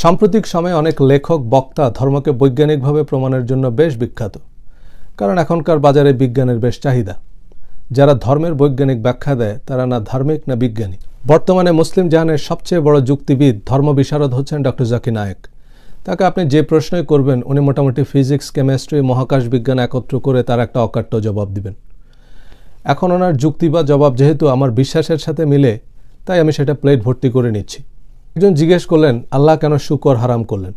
সাম্প্রতিক সময়ে অনেক লেখক বক্তা ধর্মকে বৈজ্ঞানিকভাবে প্রমাণের জন্য বেশ বিখ্যাত, কারণ এখনকার বাজারে বিজ্ঞানের বেশ চাহিদা। যারা ধর্মের বৈজ্ঞানিক ব্যাখ্যা দেয় তারা না ধার্মিক না বিজ্ঞানী। বর্তমানে মুসলিম জাহানের সবচেয়ে বড় যুক্তিবিদ ধর্মবিশারদ হচ্ছেন ডক্টর জাকির নায়েক। তাকে আপনি যে প্রশ্নই করবেন উনি মোটামুটি ফিজিক্স, কেমিস্ট্রি, মহাকাশ বিজ্ঞান একত্র করে তার একটা অকাট্য জবাব দিবেন। এখন ওনার যুক্তি বা জবাব যেহেতু আমার বিশ্বাসের সাথে মিলে, তাই আমি সেটা প্লেট ভর্তি করে নিচ্ছি। একজন জিজ্ঞেস করলেন আল্লাহ কেন শুকর হারাম করলেন।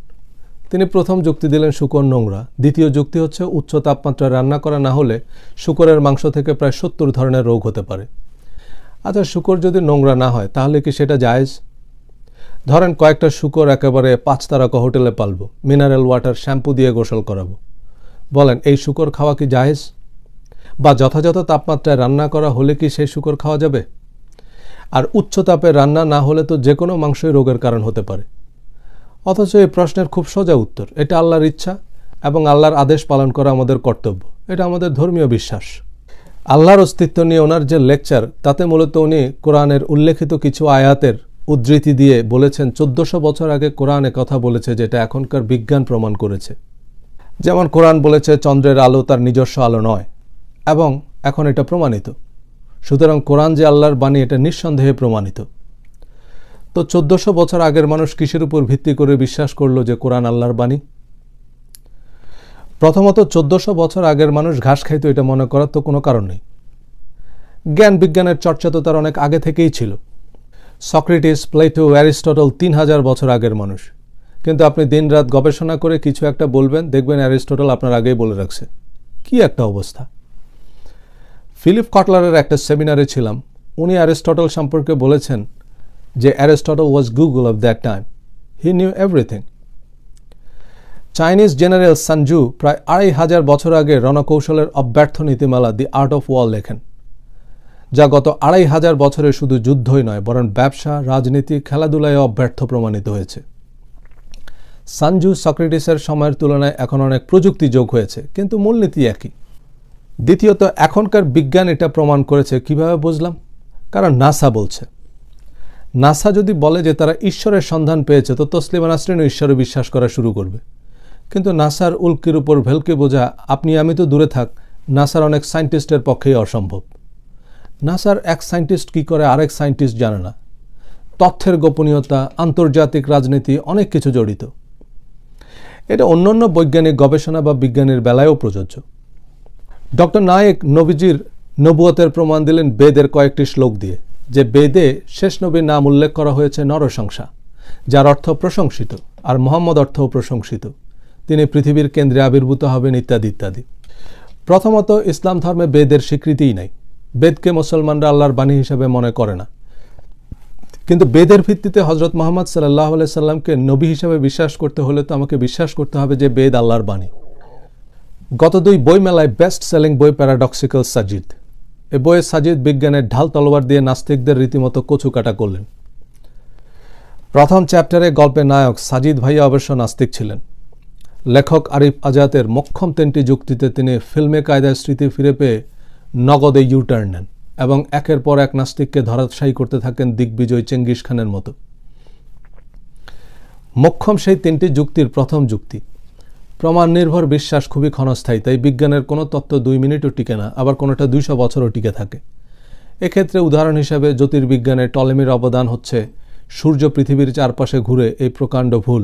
তিনি প্রথম যুক্তি দিলেন শুকর নোংরা। দ্বিতীয় যুক্তি হচ্ছে উচ্চ তাপমাত্রায় রান্না করা না হলে শুকরের মাংস থেকে প্রায় 70 ধরনের রোগ হতে পারে। আচ্ছা, শুকর যদি নোংরা না হয় তাহলে কি সেটা জায়েজ? ধরেন কয়েকটা শুকর একেবারে 5 তারকা হোটেলে পালবো, মিনারেল ওয়াটার শ্যাম্পু দিয়ে গোসল করাবো। বলেন এই শুকর খাওয়া কি জায়েজ? বা যথাযথ তাপমাত্রায় রান্না করা হলে কি সেই শুকর খাওয়া যাবে? আর উচ্চ তাপে রান্না না হলে তো যে কোনো মাংসই রোগের কারণ হতে পারে। অথচ এই প্রশ্নের খুব সোজা উত্তর, এটা আল্লাহর ইচ্ছা এবং আল্লাহর আদেশ পালন করা আমাদের কর্তব্য। এটা আমাদের ধর্মীয় বিশ্বাস। আল্লাহর অস্তিত্ব নিয়ে ওনার যে লেকচার, তাতে মূলত উনি কোরআনের উল্লেখিত কিছু আয়াতের উদ্ধৃতি দিয়ে বলেছেন 1400 বছর আগে কোরআনে কথা বলেছে, যেটা এখনকার বিজ্ঞান প্রমাণ করেছে। যেমন কোরআন বলেছে চন্দ্রের আলো তার নিজস্ব আলো নয়, এবং এখন এটা প্রমাণিত। সুতরাং কোরআন যে আল্লাহর বাণী এটা নিঃসন্দেহে প্রমাণিত। তো 1400 বছর আগের মানুষ কিসের উপর ভিত্তি করে বিশ্বাস করলো যে কোরআন আল্লাহর বাণী? প্রথমত 1400 বছর আগের মানুষ ঘাস খাইতো এটা মনে করার তো কোনো কারণ নেই। জ্ঞান বিজ্ঞানের চর্চা তো তার অনেক আগে থেকেই ছিল। সক্রেটিস, প্লেটো, অ্যারিস্টটল 3000 বছর আগের মানুষ। কিন্তু আপনি দিনরাত গবেষণা করে কিছু একটা বলবেন, দেখবেন অ্যারিস্টটল আপনার আগেই বলে রাখছে। কি একটা অবস্থা! ফিলিপ কটলারের একটা সেমিনারে ছিলাম। উনি অ্যারিস্টটল সম্পর্কে বলেছেন যে Aristotle was Google of that time, he knew everything. Chinese general Sanju প্রায় 2500 বছর আগে রণকৌশলের অব্যর্থ নীতিমালা দি আর্ট অফ ওয়ার লেখেন, যা গত 2500 বছরে শুধু যুদ্ধই নয় বরং ব্যবসা, রাজনীতি, খেলাধুলায় অব্যর্থ প্রমাণিত হয়েছে। সানজু সক্রেটিসের সময়ের তুলনায় এখন অনেক প্রযুক্তি যোগ হয়েছে, কিন্তু মূলনীতি একই। দ্বিতীয়ত, এখনকার বিজ্ঞান এটা প্রমাণ করেছে। কিভাবে বুঝলাম? কারণ নাসা বলছে। নাসা যদি বলে যে তারা ঈশ্বরের সন্ধান পেয়েছে, তো তসলিমা নাসরিনও ঈশ্বরে বিশ্বাস করা শুরু করবে। কিন্তু নাসার উল্কির উপর ভেলকে বোঝা, আপনি আমি তো দূরে থাক, নাসার অনেক সায়েন্টিস্টের পক্ষেই অসম্ভব। নাসার এক সায়েন্টিস্ট কি করে আরেক সায়েন্টিস্ট জানে না। তথ্যের গোপনীয়তা, আন্তর্জাতিক রাজনীতি, অনেক কিছু জড়িত। এটা অন্যান্য বৈজ্ঞানিক গবেষণা বা বিজ্ঞানের বেলায়ও প্রযোজ্য। ডক্টর নায়েক নবীজির নবুয়তের প্রমাণ দিলেন বেদের কয়েকটি শ্লোক দিয়ে, যে বেদে শেষ নবীর নাম উল্লেখ করা হয়েছে নরশংসা, যার অর্থ প্রশংসিত, আর মোহাম্মদ অর্থও প্রশংসিত। তিনি পৃথিবীর কেন্দ্রে আবির্ভূত হবেন ইত্যাদি ইত্যাদি। প্রথমত, ইসলাম ধর্মে বেদের স্বীকৃতিই নাই। বেদকে মুসলমানরা আল্লাহর বাণী হিসেবে মনে করে না। কিন্তু বেদের ভিত্তিতে হজরত মুহাম্মদ সাল্লাল্লাহু আলাইহি সাল্লামকে নবী হিসেবে বিশ্বাস করতে হলে তো আমাকে বিশ্বাস করতে হবে যে বেদ আল্লাহর বাণী। গত 2 বই মেলায় বেস্ট সেলিং বই প্যারাডক্সিক্যাল সাজিদ। এ বইয়ে সাজিদ বিজ্ঞানের ঢাল তলোয়ার দিয়ে নাস্তিকদের রীতিমতো কচুকাটা করলেন। প্রথম চ্যাপ্টারে গল্পের নায়ক সাজিদ ভাইয়া অবশ্য নাস্তিক ছিলেন। লেখক আরিফ আজাতের মোক্ষম 3টি যুক্তিতে তিনি ফিল্মে কায়দায় স্মৃতি ফিরে পেয়ে নগদে ইউটার্ন নেন এবং একের পর এক নাস্তিককে ধরাশায়ী করতে থাকেন দিগ্বিজয় চেঙ্গিস খানের মতো। মোক্ষম সেই 3টি যুক্তির প্রথম যুক্তি, প্রমাণ নির্ভর বিশ্বাস খুবই ক্ষণস্থায়ী, তাই বিজ্ঞানের কোনো তত্ত্ব 2 মিনিটও টিকে না, আবার কোনোটা 200 বছরও টিকে থাকে। এক্ষেত্রে উদাহরণ হিসাবে জ্যোতির্বিজ্ঞানে টলেমির অবদান হচ্ছে সূর্য পৃথিবীর চারপাশে ঘুরে, এই প্রকাণ্ড ভুল।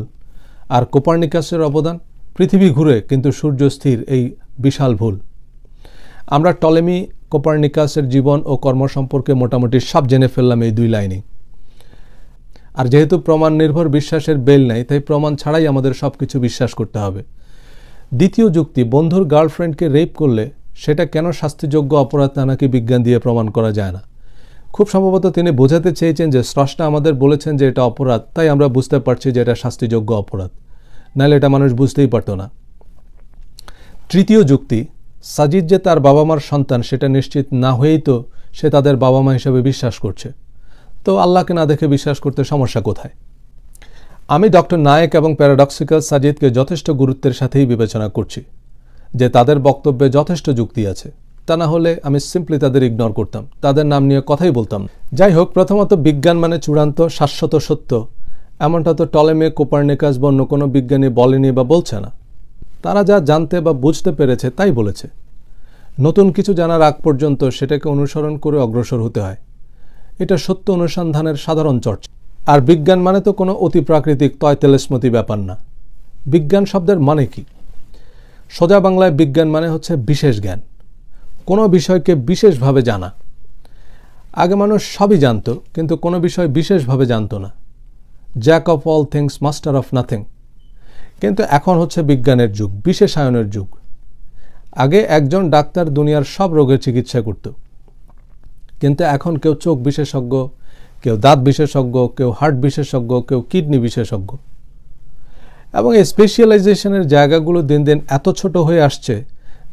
আর কোপার্নিকাসের অবদান পৃথিবী ঘুরে কিন্তু সূর্য স্থির, এই বিশাল ভুল। আমরা টলেমি, কোপার্নিকাসের জীবন ও কর্ম সম্পর্কে মোটামুটি সব জেনে ফেললাম এই 2 লাইনে। আর যেহেতু প্রমাণ নির্ভর বিশ্বাসের বেল নাই, তাই প্রমাণ ছাড়াই আমাদের সব কিছু বিশ্বাস করতে হবে। দ্বিতীয় যুক্তি, বন্ধুর গার্লফ্রেন্ডকে রেপ করলে সেটা কেন শাস্তিযোগ্য অপরাধ তা নাকি বিজ্ঞান দিয়ে প্রমাণ করা যায় না। খুব সম্ভবত তিনি বোঝাতে চেয়েছেন যে স্রষ্টা আমাদের বলেছেন যে এটা অপরাধ, তাই আমরা বুঝতে পারছি যে এটা শাস্তিযোগ্য অপরাধ, নাহলে এটা মানুষ বুঝতেই পারত না। তৃতীয় যুক্তি, সাজিদ যে তার বাবা মার সন্তান সেটা নিশ্চিত না হয়েই তো সে তাদের বাবা মা হিসেবে বিশ্বাস করছে। তো আল্লাহকে না দেখে বিশ্বাস করতে সমস্যা কোথায়? আমি ডক্টর নায়েক এবং প্যারাডক্সিক্যাল সাজিদকে যথেষ্ট গুরুত্বের সাথেই বিবেচনা করছি, যে তাদের বক্তব্যে যথেষ্ট যুক্তি আছে। তা না হলে আমি সিম্পলি তাদের ইগনোর করতাম, তাদের নাম নিয়ে কথাই বলতাম। যাই হোক, প্রথমত বিজ্ঞান মানে চূড়ান্ত শাশ্বত সত্য, এমনটা তো টলেমি, কোপার্নিকাস বা অন্য কোনো বিজ্ঞানী বলেনি বা বলছে না। তারা যা জানতে বা বুঝতে পেরেছে তাই বলেছে। নতুন কিছু জানার আগ পর্যন্ত সেটাকে অনুসরণ করে অগ্রসর হতে হয়। এটা সত্য অনুসন্ধানের সাধারণ চর্চা। আর বিজ্ঞান মানে তো কোনো অতিপ্রাকৃতিক তয়তেলেসমতি ব্যাপার না। বিজ্ঞান শব্দের মানে কি? সোজা বাংলায় বিজ্ঞান মানে হচ্ছে বিশেষ জ্ঞান, কোনো বিষয়কে বিশেষভাবে জানা। আগে মানুষ সবই জানত, কিন্তু কোনো বিষয় বিশেষভাবে জানত না। Jack of all things, master of nothing. কিন্তু এখন হচ্ছে বিজ্ঞানের যুগ, বিশেষায়নের যুগ। আগে একজন ডাক্তার দুনিয়ার সব রোগের চিকিৎসা করত, কিন্তু এখন কেউ চোখ বিশেষজ্ঞ, কেউ দাঁত বিশেষজ্ঞ, কেউ হার্ট বিশেষজ্ঞ, কেউ কিডনি বিশেষজ্ঞ। এবং এই স্পেশালাইজেশনের জায়গাগুলো দিন দিন এত ছোট হয়ে আসছে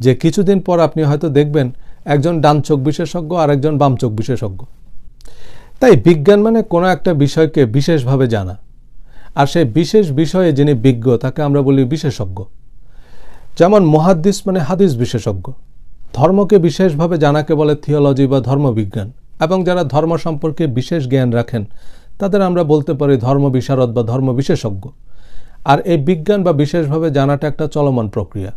যে কিছুদিন পর আপনি হয়তো দেখবেন একজন ডান চোখ বিশেষজ্ঞ আর একজন বাম চোখ বিশেষজ্ঞ। তাই বিজ্ঞান মানে কোনো একটা বিষয়কে বিশেষভাবে জানা, আর সেই বিশেষ বিষয়ে যিনি বিজ্ঞ তাকে আমরা বলি বিশেষজ্ঞ। যেমন মুহাদ্দিস মানে হাদিস বিশেষজ্ঞ। ধর্মকে বিশেষভাবে জানাকে বলে থিওলজি বা ধর্মবিজ্ঞান, এবং যারা ধর্ম সম্পর্কে বিশেষ জ্ঞান রাখেন তাদের আমরা বলতে পারি ধর্ম বিশারদ বা ধর্ম বিশেষজ্ঞ। আর এই বিজ্ঞান বা বিশেষভাবে জানাটা একটা চলমান প্রক্রিয়া।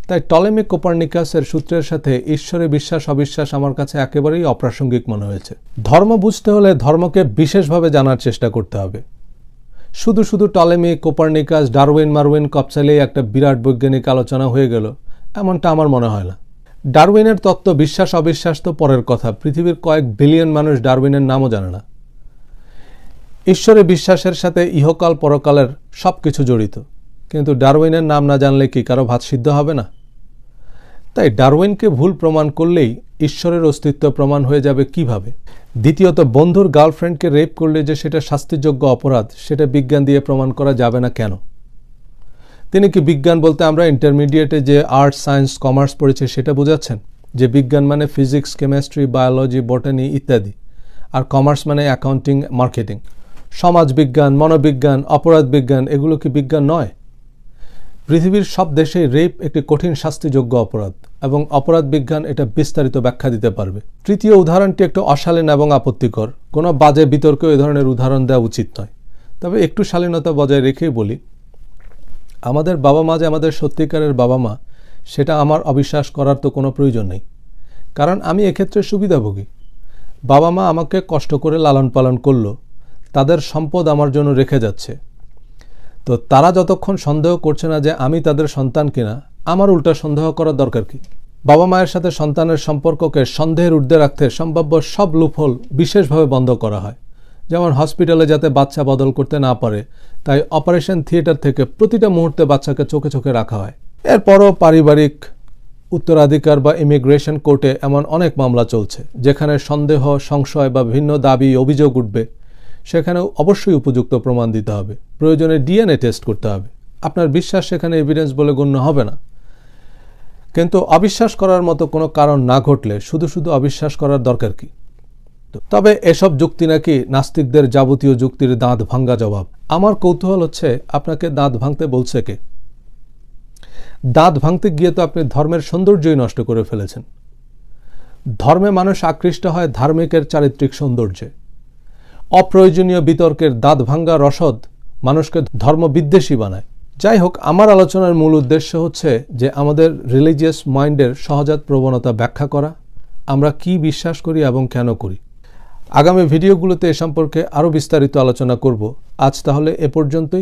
তাই টলেমি, কোপার্নিকাসের সূত্রের সাথে ঈশ্বরে বিশ্বাস অবিশ্বাস আমার কাছে একেবারেই অপ্রাসঙ্গিক মনে হয়েছে। ধর্ম বুঝতে হলে ধর্মকে বিশেষভাবে জানার চেষ্টা করতে হবে। শুধু শুধু টলেমি, কোপার্নিকাস, ডারউইন মারউইন কপচালেই একটা বিরাট বৈজ্ঞানিক আলোচনা হয়ে গেল, এমনটা আমার মনে হয় না। ডারউইনের তত্ত্ব বিশ্বাস অবিশ্বাস তো পরের কথা। পৃথিবীর কয়েক বিলিয়ন মানুষ ডারউইনের নামও জানে না। ঈশ্বরে বিশ্বাসের সাথে ইহকাল পরকালের সব কিছু জড়িত, কিন্তু ডারউইনের নাম না জানলে কি কারো ভাত সিদ্ধ হবে না? তাই ডারউইনকে ভুল প্রমাণ করলেই ঈশ্বরের অস্তিত্ব প্রমাণ হয়ে যাবে কিভাবে? দ্বিতীয়ত, বন্ধুর গার্লফ্রেন্ডকে রেপ করলে যে সেটা শাস্তিযোগ্য অপরাধ, সেটা বিজ্ঞান দিয়ে প্রমাণ করা যাবে না কেন? তিনি কি বিজ্ঞান বলতে আমরা ইন্টারমিডিয়েটে যে আর্টস, সায়েন্স, কমার্স পড়েছি সেটা বোঝাচ্ছেন? যে বিজ্ঞান মানে ফিজিক্স, কেমিস্ট্রি, বায়োলজি, বটানি ইত্যাদি, আর কমার্স মানে অ্যাকাউন্টিং, মার্কেটিং। সমাজ বিজ্ঞান, মনোবিজ্ঞান, অপরাধ বিজ্ঞান, এগুলো কি বিজ্ঞান নয়? পৃথিবীর সব দেশেই রেপ একটি কঠিন শাস্তিযোগ্য অপরাধ, এবং অপরাধ বিজ্ঞান এটা বিস্তারিত ব্যাখ্যা দিতে পারবে। তৃতীয় উদাহরণটি একটু অশালীন এবং আপত্তিকর। কোনো বাজে বিতর্কে এই ধরনের উদাহরণ দেওয়া উচিত নয়, তবে একটু শালীনতা বজায় রেখেই বলি। আমাদের বাবা মা যে আমাদের সত্যিকারের বাবা মা, সেটা আমার অবিশ্বাস করার তো কোনো প্রয়োজন নেই, কারণ আমি এক্ষেত্রে সুবিধাভোগী। বাবা মা আমাকে কষ্ট করে লালন পালন করলো, তাদের সম্পদ আমার জন্য রেখে যাচ্ছে। তো তারা যতক্ষণ সন্দেহ করছে না যে আমি তাদের সন্তান কিনা, আমার উল্টা সন্দেহ করার দরকার কি? বাবা মায়ের সাথে সন্তানের সম্পর্ককে সন্দেহের ঊর্ধ্বে রাখতে সম্ভাব্য সব লুপহোল বিশেষভাবে বন্ধ করা হয়। যেমন হসপিটালে যাতে বাচ্চা বদল করতে না পারে, তাই অপারেশন থিয়েটার থেকে প্রতিটা মুহূর্তে বাচ্চাকে চোখে চোখে রাখা হয়। এরপরও পারিবারিক, উত্তরাধিকার বা ইমিগ্রেশন কোর্টে এমন অনেক মামলা চলছে যেখানে সন্দেহ, সংশয় বা ভিন্ন দাবি, অভিযোগ উঠবে। সেখানেও অবশ্যই উপযুক্ত প্রমাণ দিতে হবে। প্রয়োজনে ডিএনএ টেস্ট করতে হবে। আপনার বিশ্বাস সেখানে এভিডেন্স বলে গণ্য হবে না। কিন্তু অবিশ্বাস করার মতো কোনো কারণ না ঘটলে শুধু শুধু অবিশ্বাস করার দরকার কি? তবে এসব যুক্তি নাকি নাস্তিকদের যাবতীয় যুক্তির দাঁত ভাঙ্গা জবাব। আমার কৌতূহল হচ্ছে, আপনাকে দাঁত ভাঙতে বলছে কে? দাঁত ভাঙতে গিয়ে তো আপনি ধর্মের সৌন্দর্যই নষ্ট করে ফেলেছেন। ধর্মে মানুষ আকৃষ্ট হয় ধার্মিকের চারিত্রিক সৌন্দর্যে। অপ্রয়োজনীয় বিতর্কের দাঁত ভাঙ্গা রসদ মানুষকে ধর্মবিদ্বেষী বানায়। যাই হোক, আমার আলোচনার মূল উদ্দেশ্য হচ্ছে যে আমাদের রিলিজিয়াস মাইন্ডের সহজাত প্রবণতা ব্যাখ্যা করা, আমরা কি বিশ্বাস করি এবং কেন করি। আগামী ভিডিওগুলোতে এ সম্পর্কে আরও বিস্তারিত আলোচনা করব। আজ তাহলে এ পর্যন্তই।